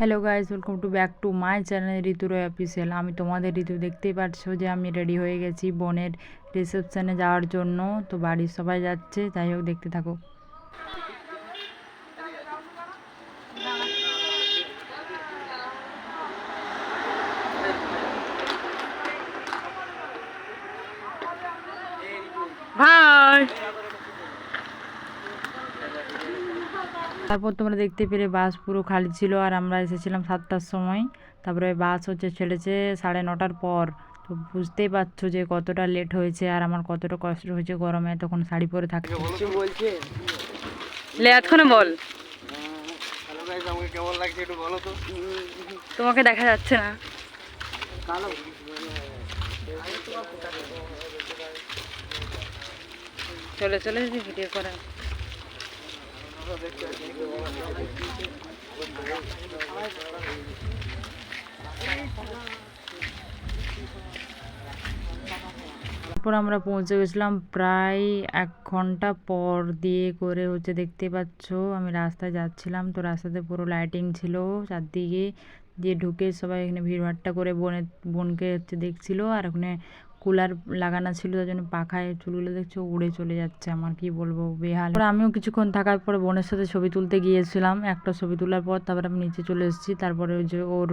Hello guys, welcome to back to my channel Ritu Roy official. আমি তোমাদের ঋতু দেখতেই পাচ্ছো যে আমি রেডি হয়ে গেছি বোনের রিসেপশনে যাওয়ার জন্য। তো বাড়ির সবাই যাচ্ছে, যাই হোক দেখতে থাকো। ভাই তারপর তোমরা দেখতে পেলে বাস পুরো খালি ছিল, আর আমরা এসেছিলাম 7টার সময়। তারপরে বাস ছেড়েছে 9:30টার পর। তো বুঝতেই পারছো যে কতটা লেট হয়েছে আর আমার কতটা কষ্ট হয়েছে গরমে তখন শাড়ি পরে থাকতে। লে এতক্ষণে বল, কেমন লাগছে একটু বলো তো। তোমাকে দেখা যাচ্ছে না। চলে চলে ভিডিও করা। তারপর আমরা পৌঁছে গেছিলাম প্রায় 1 ঘন্টা পর দিয়ে করে দেখতে পাচ্ছ আমি রাস্তায় যাচ্ছিলাম। তো রাস্তাতে পুরো লাইটিং ছিল চারদিকে, দিয়ে ঢুকে সবাই এখানে ভিড়ভাট্টা করে বোনকে দেখছিল। আর ওখানে কুলার লাগানো ছিল, তার জন্য পাখায় চুলগুলো দেখছো উড়ে চলে যাচ্ছে। আমার কি বলবো, বেহাল। আমিও কিছুক্ষণ থাকার পরে বোনের সাথে ছবি তুলতে গিয়েছিলাম। একটা ছবি তোলার পর তারপর আমি নিচে চলে এসেছি। তারপরে ওই যে ওর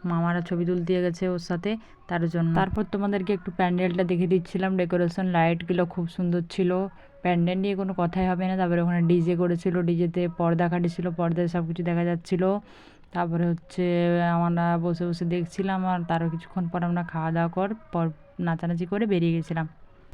মামারা ছবি তুলতে গেছে ওর সাথে, তার জন্য। তারপর তোমাদেরকে একটু প্যান্ডেলটা দেখে দিচ্ছিলাম। ডেকোরেশন লাইটগুলো খুব সুন্দর ছিল। প্যান্ডেল নিয়ে কোনো কথাই হবে না। তারপরে ওখানে ডিজে করেছিল, ডিজেতে পর্দা খাটিয়েছিল, পর্দায় সব কিছু দেখা যাচ্ছিলো। তারপরে আমরা বসে বসে দেখছিলাম। আর তারও কিছুক্ষণ পর আমরা খাওয়া দাওয়া পর নাচানাচি করে বেরিয়ে গেছিলাম।